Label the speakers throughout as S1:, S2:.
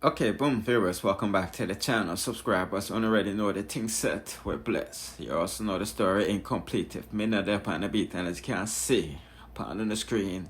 S1: Okay, boom, viewers, welcome back to the channel. Subscribers already know the thing set. We're blessed. You also know the story incomplete. If me not there on the beat, and as you can see on the screen,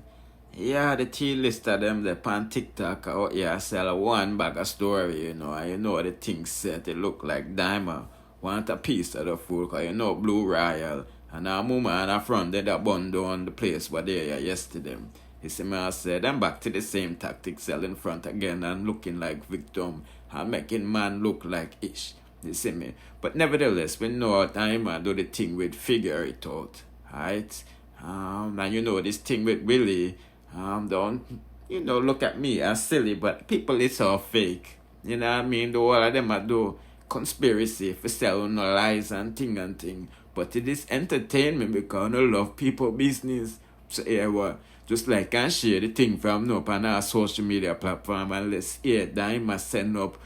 S1: yeah, the tea list of them there on TikTok out here sell one bag of story, and you know the thing set. It look like Dyema want a piece of the food, cause you know Blue Royal and our mama and our front they that bun down the place what they yesterday. You see me, I said, I'm back to the same tactics, selling front again and looking like victim and making man look like ish. You see me? But nevertheless, we know how time I do the thing with figure it out. Right? And you know this thing with Willie, don't, look at me as silly, but people it's all fake. You know what I mean? The all of them I do conspiracy for selling no lies and thing. But it is entertainment because I love people business. So yeah, what? Just like I share the thing from now on our social media platform and let's hear Dyema send up,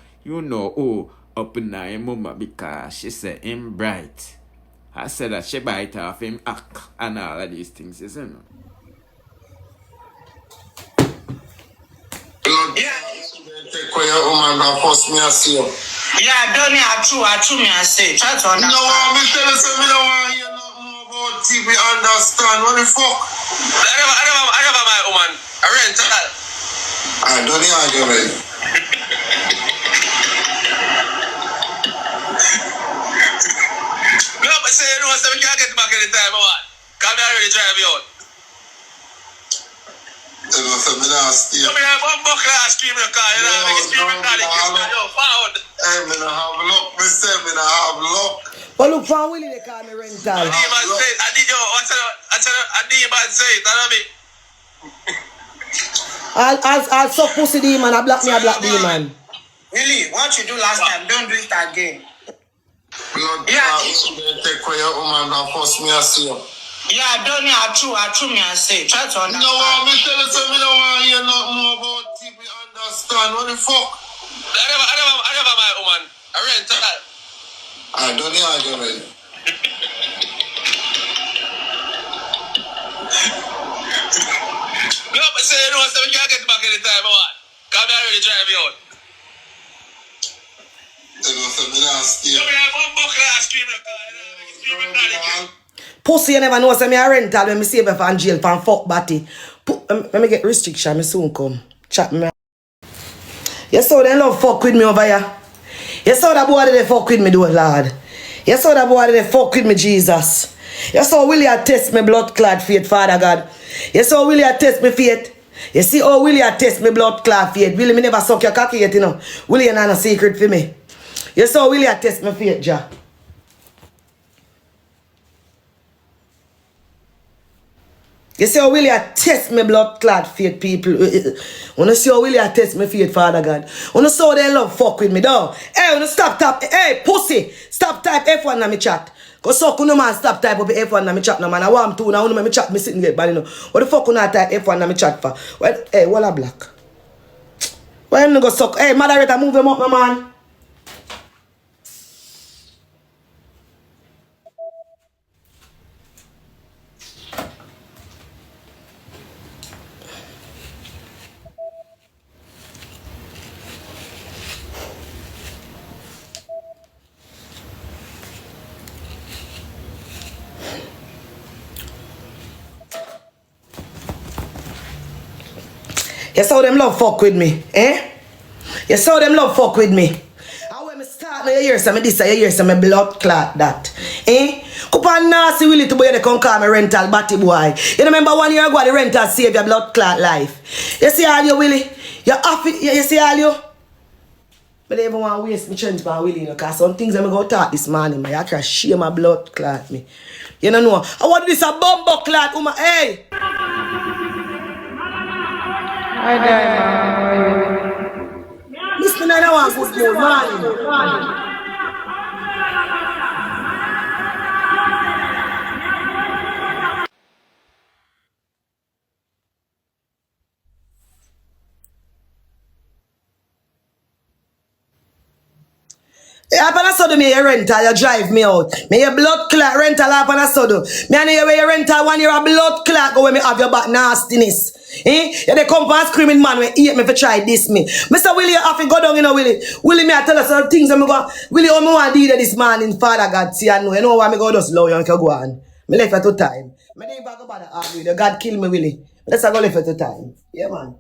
S1: up in her mama because she said him bright. I said that she bite off him act and all of these things, isn't it?
S2: Yeah. Yeah, don't I true me I say. Try to understand. No, me tell you something, I want hear nothing more about TV understand. What the fuck? I never my woman. I rental. I don't hear you, man. No, but say you know, so we can't get back anytime, what? Come down already drive you out. You know, so me not stay. Come here, one buckle and scream in the car. You know, make it scream in the car. Yo, forward. Hey, me not have luck. Me say me not have luck.
S3: But look for Willie, they call me rental.
S2: I
S3: I'll suck pussy demon, I block me, I block demon.
S2: Willie, what you do last time, don't do it again. Yeah, take for your woman and force me to see you. Yeah, don't you true me I say. Try to understand. No, me tell you something, I want hear nothing more about TV understand. What the fuck? I never my woman. I rental. I don't hear you, man. No, but say you know, so we can't get back anytime, what? Come here already drive you out. You know, so me not stay. Come here, one buckle and scream in the car. You know, make it scream in the
S3: Pussy, you never know, say me a rental when me save me from jail from fuck Batty. Let me get restriction, me soon come. Chat me. You saw them love fuck with me over here. You saw that boy they fuck with me, though, Lord. You saw that boy they fuck with me, Jesus. You saw Willie a test me blood clot faith, Father God. You saw Willie a test me faith. You see how Willie a test me blood clot faith. Willie, me never suck your cocky yet, you know. Willie ain't no secret for me. You saw Willie a test me faith, Jah. You see how Willie a test me blood clot faith, people. When you see how Willie a test me faith, Father God. When you saw they love fuck with me, though. Hey, when you stop type, hey, pussy, stop type F1 na me chat. Cause so no man stop type up F1 na me chat, no man. I want to now, me chat me sitting get bad, you know. What the fuck you not type F1 na me chat for? Well, hey, what a black. Why you go suck? Hey, moderator, move him up, my man. You saw them love fuck with me, eh? You saw them love fuck with me. And when me start, you hear some this, you hear some blood clot that, eh? Couple nasty Willie to boy they come call me rental Batty boy. You remember 1 year ago the rental save your blood clot life. You see all you Willie? You happy? You see all you? But they even want to waste me change by Willie, you know, because some things I'm going to talk this morning, man. I can share my blood clot me. You know, I want this a bumbo clot, hey!
S4: Hi, Dyema.
S3: Listen, I don't want good morning. Up on a sudden, me a rental, you drive me out. Me a blood clot rental up on a sudden. Me and you a rental 1 year a blood clot go when me have your back nastiness. Eh? You they come for screaming man we hate me for try this me. Mr. Willie, you have to go down, you know, Willie. Willie, me I tell us some things and me go, Willie, how me want to do this morning, Father God, see I know. You know why me go just low, you can go on. Me left for 2 time. Me never go bother argue with you. God kill me, Willie. Let's go left for 2 time. Yeah, man.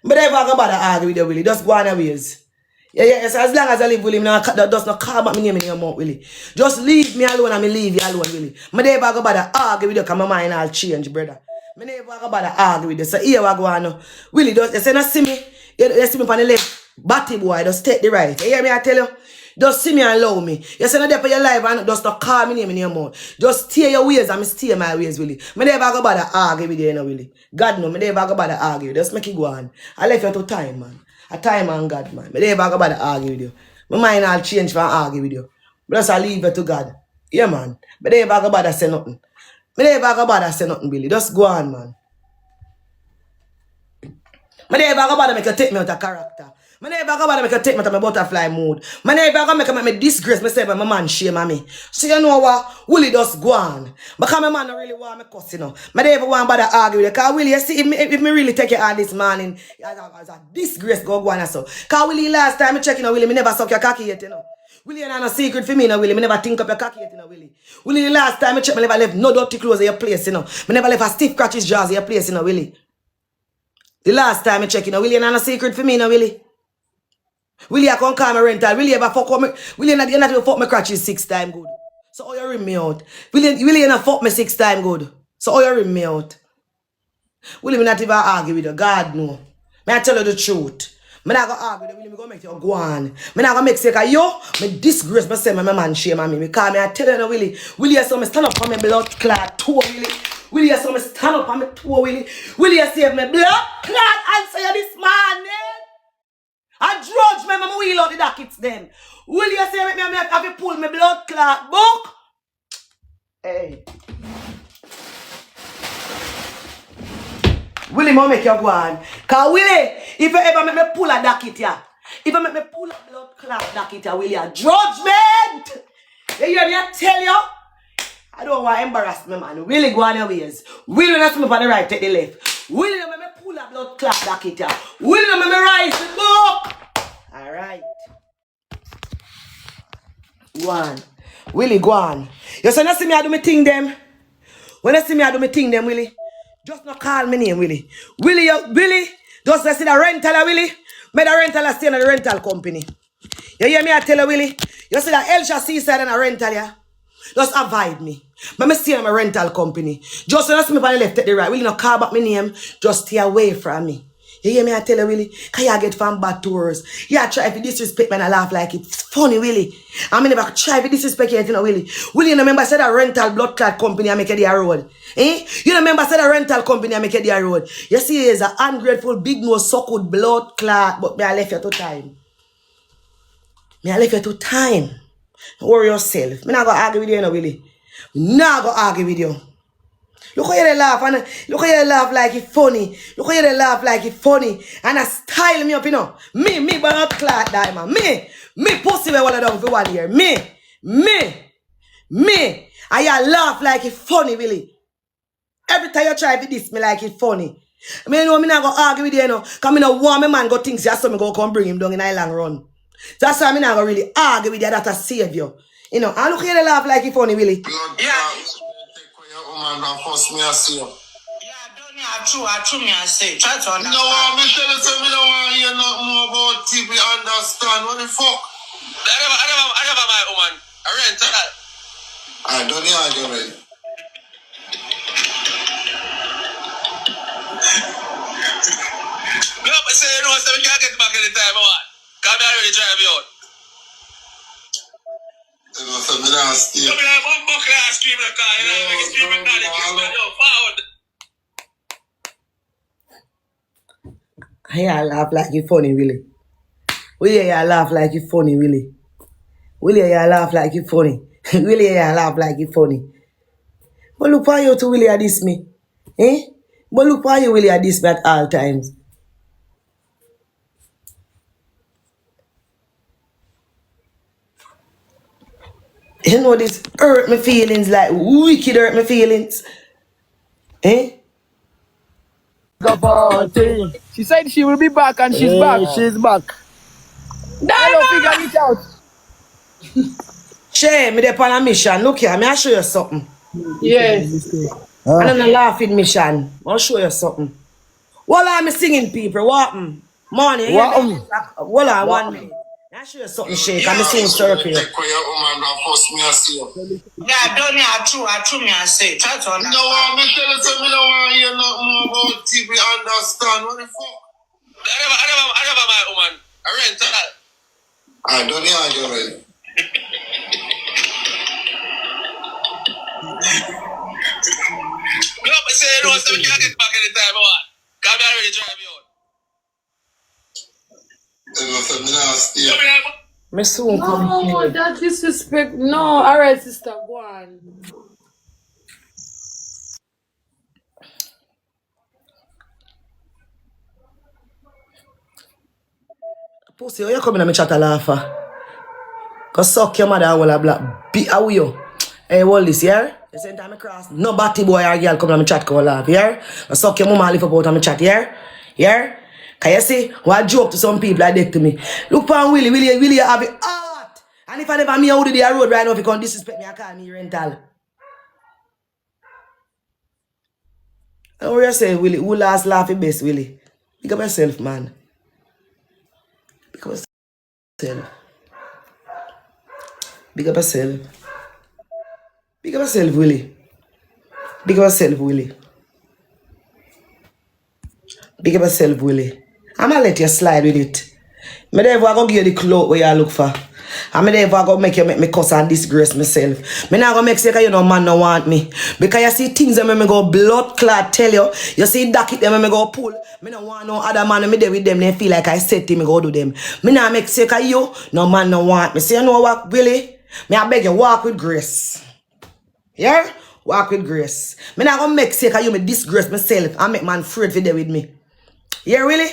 S3: But never go bother argue with you, Willie. Just go on your ways. Yeah, so as long as I live with him, does not call back my name in your mouth, Willie. Just leave me alone and me leave you alone, Willie. I never go bother argue with you because my mind all change, brother. I never go bother argue with you. So here we go on. Willie, you say not see me. You see me on the left. Batty boy, just take the right. You hear me, I tell you? Just see me and allow me. You say not there for your life and just not call me name in your mouth. Just stay your ways and me stay my ways, Willie. I never go bother argue with you, Willie. God no, I never go bother argue. Just make it go on. I left you to time, man. A time and God, man. I never go bother argue with you. My mind all change for argue with you. But just I leave it to God. Yeah, man. I never go bother say nothing. I never go bother say nothing, Willie. Just go on, man. I never go bother make you take me out of character. I never go bother make you take me out of my butterfly mood. I never go make me disgrace myself and my man shame on me. So you know what? Willie just go on. Because my man don't really want me cuss, you know. I never want to bother argue with you. Because Willie, you see, if me really take you on this morning, as a disgrace go on and so. Because Willie, last time I check, you know, Willie, me never suck your cocky yet, you know. Willie, you know, no secret for me, you know, Willie. Me never think up your cocky yet, you know, Willie. Willie, the last time I check, me never left no dirty clothes in your place, you know. Me never left a stiff crotches jaws in your place, you know, Willie. The last time I check, you know, Willie, you know, no secret for me, you know, Willie. Willie, I can't call me rental. Willie, ever fuck me? Willie, you not even fuck me crotches 6 times good. So how you rim me out? Willie, you not fuck me 6 times good. So how you rim me out? Willie, me not even argue with you. God no. Me I tell you the truth. Me not gonna argue with you. Willie, me gonna make you go on. Me not gonna make say cause yo, me disgrace myself, my man shame on me. Because me I tell you no, Willie. Willie, you saw me stand up on my blood clot toe, Willie. Willie, you saw me stand up on my toe, Willie. Willie, you save me blood clot answer you this morning. I drudge me, I'm wheel out the dockets then. Will you say me have to pull my blood clot book? Hey. Willie, I make you go on. Because Willie, if you ever make me pull a docket, yeah. If you make me pull a blood clot docket, yeah, Willie, a judgment. You hear me? I tell you. I don't want to embarrass me, man. Willie, go on your ways. Willie, not me on the right, take the left. Willie, make me pull a blood clot docket, yeah. Willie, make me rise the book. Alright. Go on. Willie, go on. You say, not see me I do me thing them. When you see me I do me thing them, Willie, just not call me name, Willie. Willie, just see the rental, Willie. Me the rental stay in the rental company. You hear me I tell you, Willie? You see the Elsha Seaside and a rental, yeah? Just avoid me. But me stay in my rental company. Just when you see me on the left, take the right. Willie, not call back my name. Just stay away from me. You hear me I tell you, Willie? Because you get from bad tours. You try to disrespect me and I laugh like it's funny, Willie. I mean, never try to disrespect you, Willie. Willie, you remember I said a rental blood clot company I make it the road? Eh? You remember I said a rental company I make it the road? You see, it's an ungrateful, big nose, suckled blood clot, but me I left you to time. Me I left you to time. Don't worry yourself. Me not going to argue with you, Willie. Me not going to argue with you. Look how you laugh and look how you laugh like it's funny. Look how you laugh like it's funny. And I style me up, you know. Me, but not clot Dyema. Me pussy where I done for 1 year. Me. And you laugh like it's funny, Willie. Every time you try to diss me like it's funny. I mean, you know, me not gonna argue with you, you know. Because I don't want my man go things just so me go come bring him down in a long run. That's why I not gonna really argue with you that I save you. You know, and look how you laugh like it's funny, Willie.
S2: Yeah. Force me I see you. Yeah, don't you true me I say. Try to understand. No, I'm tell you something. I don't want to hear nothing more about TV. Understand what the fuck? I never my woman. I rent that. I don't argue with. No, but say you know so we can't get back any time. What? Come here already drive you out. You know, so me not stay. So me not buck last scream in the car. You know, make it scream in the car.
S3: I laugh like you funny, Willie. Willie, I laugh like you funny, Willie. Willie, I laugh like you funny. Willie, I laugh like you funny. But look why you to Willie at this me. Eh? But look why you Willie at this me at all times. You know this hurt my feelings, like wicked hurt my feelings. Eh?
S4: She said she will be back and she's back. She's back. Hello, figure it out.
S3: Che, me dey on a mission. Look here, me I show you something.
S5: Yes.
S3: And I'm a laughing mission. I'll show you something. While I'm singing, people, what? Morning,
S4: What?
S3: Hold on, 1 minute. I show you something, Shake. I'm singing circle.
S2: Yeah, don't need I true me I say. Try to understand. No, me tell you something, me don't want to hear nothing more about TV, understand. What the fuck? I never my woman. I rent that. I don't hear you already. No, but say you know, so we can't get back anytime, what? Come here, already drive me out.
S3: Me soon come.
S5: No, that disrespect. No, alright, sister, go on.
S3: Pussy, how you coming to me chat a laugher? Cause suck your mother and all a black. Be how you? Hey, Willis, yeah? The same time I cross. No batty boy or girl come to me chat come laugh, yeah? Cause suck your mama live about on me chat, yeah? Yeah? Can you see? What joke to some people like that to me? Look for Willie, Willie have it heart. And if I never me out of the road right now, if you can't disrespect me, I call me rental. And what you say, Willie? Who last laughing best, Willie? Pick up yourself, man. Pick up yourself. Big up yourself. Big up yourself, Willie. Big up yourself, Willie. Big up yourself, Willie. I'm gonna let you slide with it. Me never gonna give you the clout where you look for. I'm never gonna make you make me cuss and disgrace myself. Me not gonna make say you know man no want me. Because you see things that me go blood clot tell you. You see that it them me go pull. Me no want no other man me there with them. They feel like I said to me go do them. Me not make say you no man no want me. See you know what, Willie? Me I beg you walk with grace. Yeah? Walk with grace. Me not gonna make say you me disgrace myself and make man afraid for there with me. Yeah, Willie?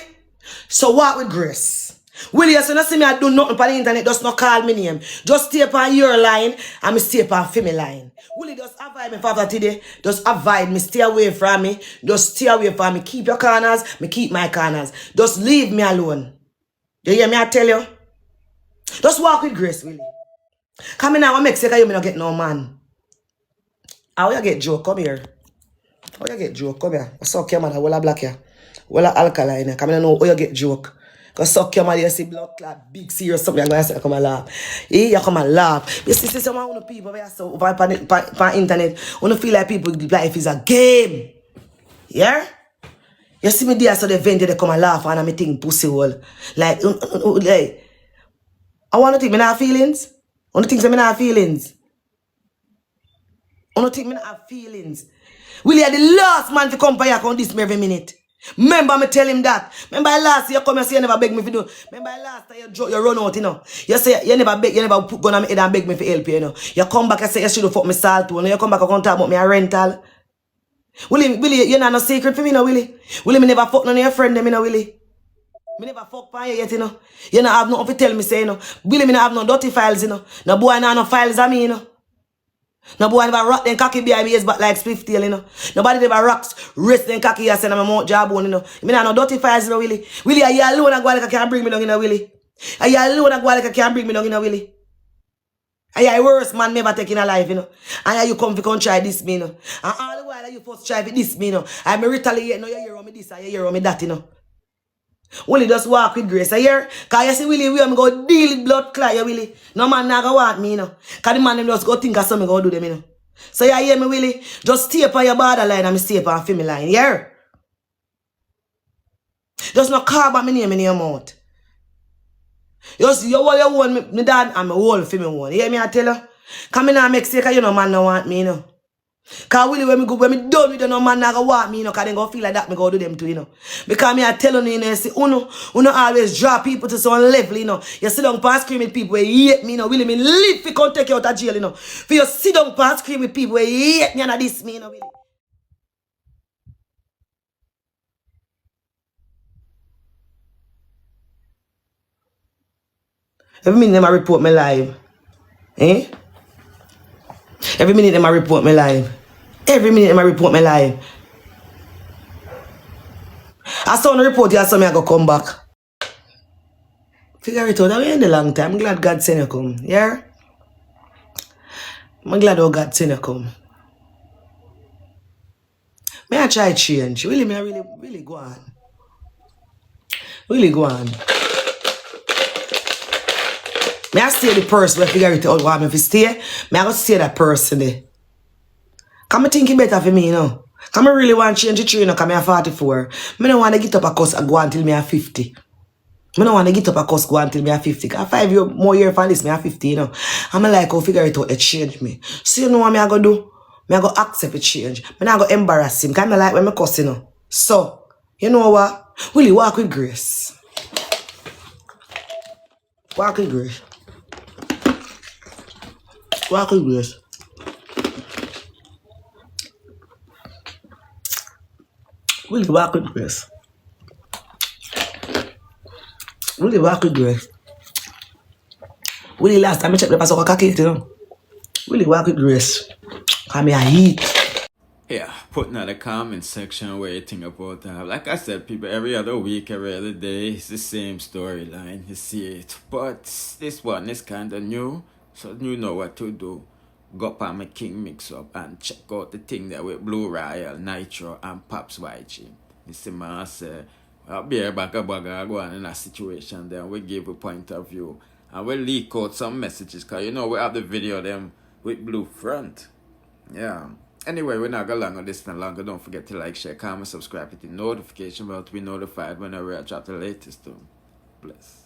S3: So walk with grace. Willie, you see me I do nothing on the internet, just not call me name. Just stay upon your line and me stay upon family line. Willie, just avoid me for today. Just avoid me, stay away from me. Just stay away from me. Keep your corners, me keep my corners. Just leave me alone. You hear me I tell you? Just walk with grace, Willie. Come in now and make sure you me not get no man. How you get joke? Come here. How you get joke? Come here. I suck your mother, walla black here. Walla alkaline. Come in know how you get joke. Cause suck your mother, you see blood clot, big serious something, you're going to say, come and laugh. You come and laugh. You see some of the people over on internet, when feel like people life is a game. Yeah? You see me there, so they vent, they come and laugh, and I'm thinking pussy hole. Like, I want to think me not have feelings. I want to think me not have feelings. I want to think me not have feelings. Willie are the last man to come by here on this every minute. Remember me tell him that. Remember last year you come and say you never beg me for do. Remember last time you run out, you know. You say you never beg, you never put gun on my head and beg me for help, you know. You come back and say you should have fuck me salt too. You come back and come talk about me a rental. Willie, you know no secret for me, no, Willie. Willie, me never fuck none of your friend them, you know, Willie. Me never fuck pan you yet, you know. You don't have nothing to tell me, say, you know. Willie, me not have no dirty files, you know. No boy not no files on me, you know. No boy never rock them cocky behind me ears back like spliff tail, you know. Nobody never rocks wrist them cocky and send them a mouth jawbone, you know. Me not no dirty files, you know, Willie. Willie, are you alone and go like I can't bring me down, you know, Willie? Are you alone and go like I can't bring me down, you know, Willie? Are you the worst man never taking a life, you know? And are you come to try this, me, you know? And all the while you first try for this, me, you know? I'm retaliate, no, you hear me this, and you hear me that, you know? Willie just walk with grace, I hear? Because you see, Willie, we am go deal with blood clot, you, Willie. No man not go want me, you know? Because the man them just go think of something go do them, you know? So you hear me, Willie? Just stay upon your borderline and me stay upon family line, yeah? Just not call back my name in your mouth. You see, you want me dad and my whole family one. You hear me, I tell you? Come in and make sake, you know, man no want me, you know? Because Willie, when me done with you, no man not go want me, you know, because they go feel like that, me go do them too, you know. Because me I tell you, you see, uno always draw people to some level, you know. You sit down and scream with people where you hate me, you know. Willie, me live for come take you out of jail, you know. For you sit down and scream with people where you hate me and this me, you know, Willie. Every minute I report me live. Eh? Every minute them I report me live. Every minute them I report me live. I saw on the report you saw me I go come back. Figure it out. I've been in a long time. I'm glad God sent you come. Yeah? I'm glad how God sent you come. May I try change? Really, me I really go on. Really go on. May I stay the person where figure it out what me if stay? May I go stay that person there? Come think it better for me, you know. Come I really want to change the train, because I'm 44. I don't want to get up a course and go until I'm 50. I don't want to get up a course go until I'm 50. Because 5 more years for this, I'm 50, you know. I'm like, oh, figure it out, it change me. So you know what I'm going to do? I'm going to accept a change. I'm not going to embarrass him. Because I like when I cuss, you know. So, you know what? Willie, walk with grace. Walk with grace. Walk with grace. Willie, walk with grace. Willie, walk with grace. Willie, last time I checked the pastor cocky, you know. Willie, walk with grace. Come here, heat.
S1: Yeah, put in the comment section where you think about that. Like I said, people, every other week, every other day, it's the same storyline. You see it. But this one is kind of new, so you know what to do. Go up on my King Mix Up and check out the thing there with Blue Royal, Nitro, and Pops YG. You see, man, I say, I'll be here back go on in a situation there. We give a point of view. And we'll leak out some messages, because you know we have the video them with blue front. Yeah. Anyway, we're not going to long this no longer. Don't forget to like, share, comment, subscribe, hit the notification bell to be notified whenever I drop the latest. Bless.